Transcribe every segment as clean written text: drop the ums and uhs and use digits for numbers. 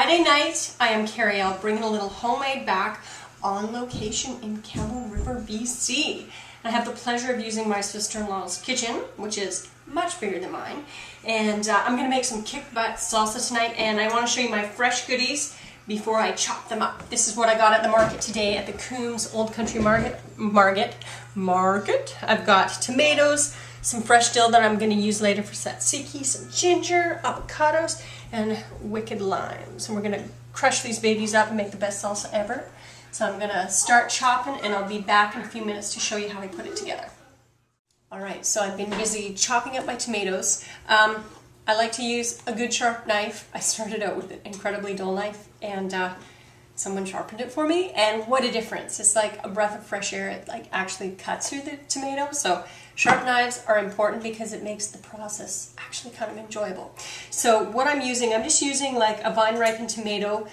Friday night. I am Carrie. I'll bring a little homemade back on location in Campbell River, BC. I have the pleasure of using my sister-in-law's kitchen, which is much bigger than mine. And I'm going to make some kick-butt salsa tonight, and I want to show you my fresh goodies before I chop them up. This is what I got at the market today at the Coombs Old Country Market. I've got tomatoes, some fresh dill that I'm going to use later for tzatziki, some ginger, avocados, and wicked limes. And we're going to crush these babies up and make the best salsa ever. So I'm going to start chopping, and I'll be back in a few minutes to show you how I put it together. Alright, so I've been busy chopping up my tomatoes. I like to use a good sharp knife. I started out with an incredibly dull knife, and someone sharpened it for me, and what a difference. It's like a breath of fresh air. It like actually cuts through the tomato. So sharp knives are important because it makes the process actually kind of enjoyable. So what I'm just using like a vine-ripened tomato.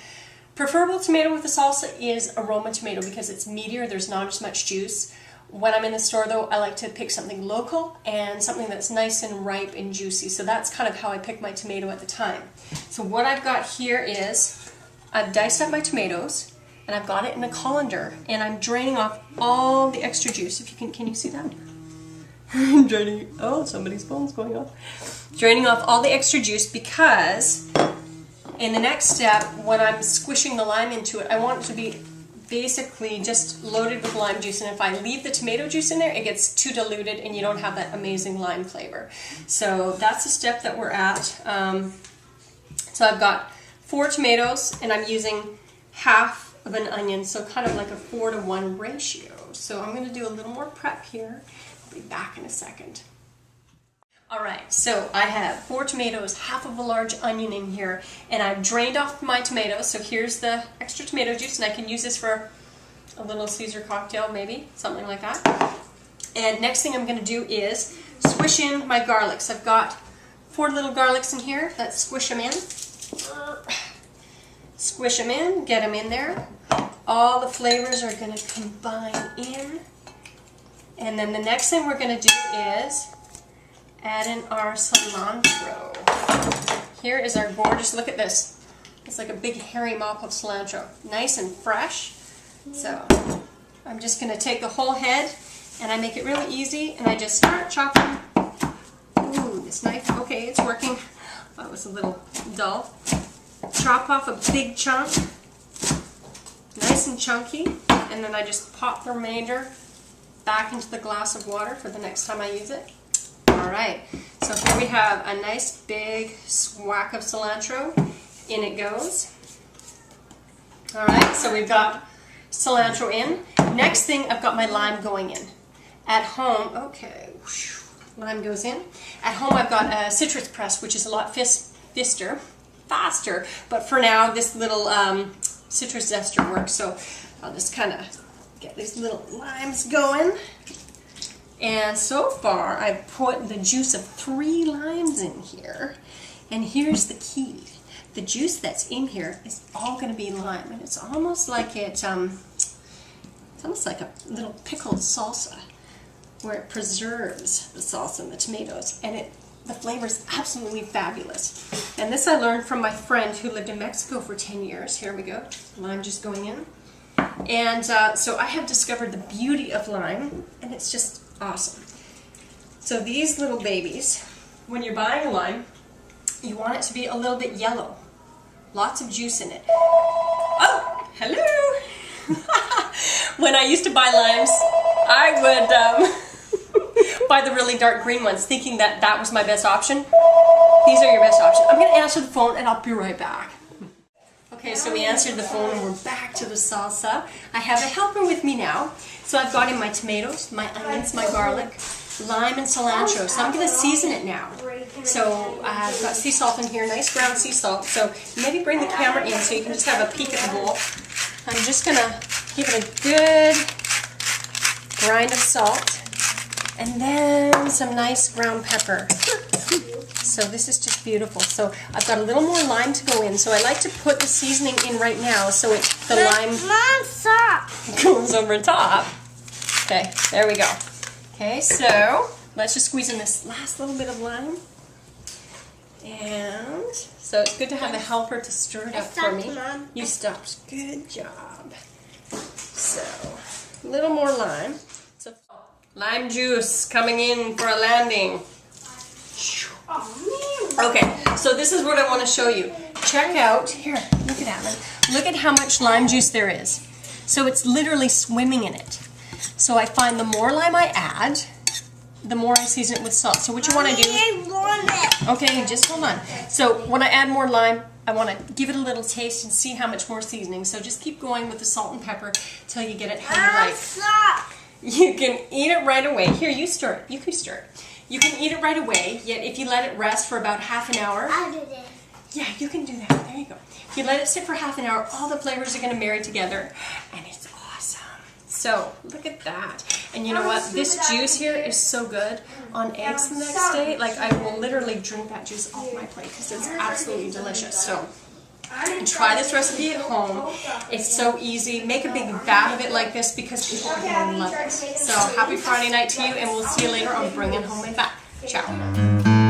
Preferable tomato with the salsa is a Roma tomato because it's meatier, there's not as much juice. When I'm in the store though, I like to pick something local and something that's nice and ripe and juicy. So that's kind of how I pick my tomato at the time. So what I've got here is, I've diced up my tomatoes and I've got it in a colander, and I'm draining off all the extra juice. If you can you see that? Oh, somebody's phone's going off. Draining off all the extra juice because in the next step, when I'm squishing the lime into it, I want it to be basically just loaded with lime juice, and if I leave the tomato juice in there, it gets too diluted and you don't have that amazing lime flavor. So that's the step that we're at. So I've got 4 tomatoes, and I'm using half of an onion, so kind of like a 4-to-1 ratio. So I'm going to do a little more prep here. I'll be back in a second. Alright, so I have 4 tomatoes, half of a large onion in here, and I've drained off my tomatoes, so here's the extra tomato juice, and I can use this for a little Caesar cocktail maybe, something like that. And next thing I'm going to do is squish in my garlics. I've got 4 little garlics in here. Let's squish them in. Squish them in, get them in there. All the flavors are going to combine in. And then the next thing we're going to do is add in our cilantro. Here is our gorgeous, look at this. It's like a big hairy mop of cilantro. Nice and fresh. So I'm just going to take the whole head, and I make it really easy, and I just start chopping. Ooh, this knife, okay, it's working. That was a little dull. Chop off a big chunk, nice and chunky, and then I just pop the remainder back into the glass of water for the next time I use it. Alright, so here we have a nice big swack of cilantro. In it goes. Alright, so we've got cilantro in. Next thing, I've got my lime going in. At home, okay, lime goes in. At home I've got a citrus press, which is a lot faster, but for now this little citrus zester works, so I'll just kind of get these little limes going. And so far, I've put the juice of 3 limes in here. And here's the key. The juice that's in here is all going to be lime. And it's almost like it's almost like a little pickled salsa, where it preserves the salsa and the tomatoes. And the flavor is absolutely fabulous. And this I learned from my friend who lived in Mexico for 10 years. Here we go. Lime just going in. And so I have discovered the beauty of lime, and it's just awesome. So these little babies, when you're buying a lime, you want it to be a little bit yellow. Lots of juice in it. Oh, hello! When I used to buy limes, I would buy the really dark green ones, thinking that that was my best option. These are your best option. I'm going to answer the phone, and I'll be right back. Okay, so we answered the phone, and we're back to the salsa. I have a helper with me now. So I've got in my tomatoes, my onions, my garlic, lime, and cilantro. So I'm going to season it now. So I've got sea salt in here, nice ground sea salt. So maybe bring the camera in so you can just have a peek at the bowl. I'm just going to give it a good grind of salt, and then some nice ground pepper. So this is just beautiful. So I've got a little more lime to go in. So I like to put the seasoning in right now so the lime goes over top. Okay, there we go. Okay, so let's just squeeze in this last little bit of lime. And so it's good to have a helper to stir it up for me. Mom. You stopped. Good job. So, a little more lime. So, lime juice coming in for a landing. Okay, so this is what I want to show you. Check out, here, look at that. Look at how much lime juice there is. So it's literally swimming in it. So I find the more lime I add, the more I season it with salt. So what you want to do... Okay, just hold on. So when I add more lime, I want to give it a little taste and see how much more seasoning. So just keep going with the salt and pepper till you get it how you like. You can eat it right away. Here, you stir it. You can stir it. You can eat it right away, yet if you let it rest for about half an hour... I'll do this. Yeah, you can do that. There you go. If you let it sit for half an hour, all the flavors are going to marry together, and it's awesome. So, look at that. And you know what? This juice here is so good on eggs the next day. Like, I will literally drink that juice off my plate because it's absolutely delicious. So, try this recipe at home. It's so easy. Make a big vat of it like this because people are going to love it. So, happy Friday night to you, and we'll see you later on Bringing Home My Fat. Ciao.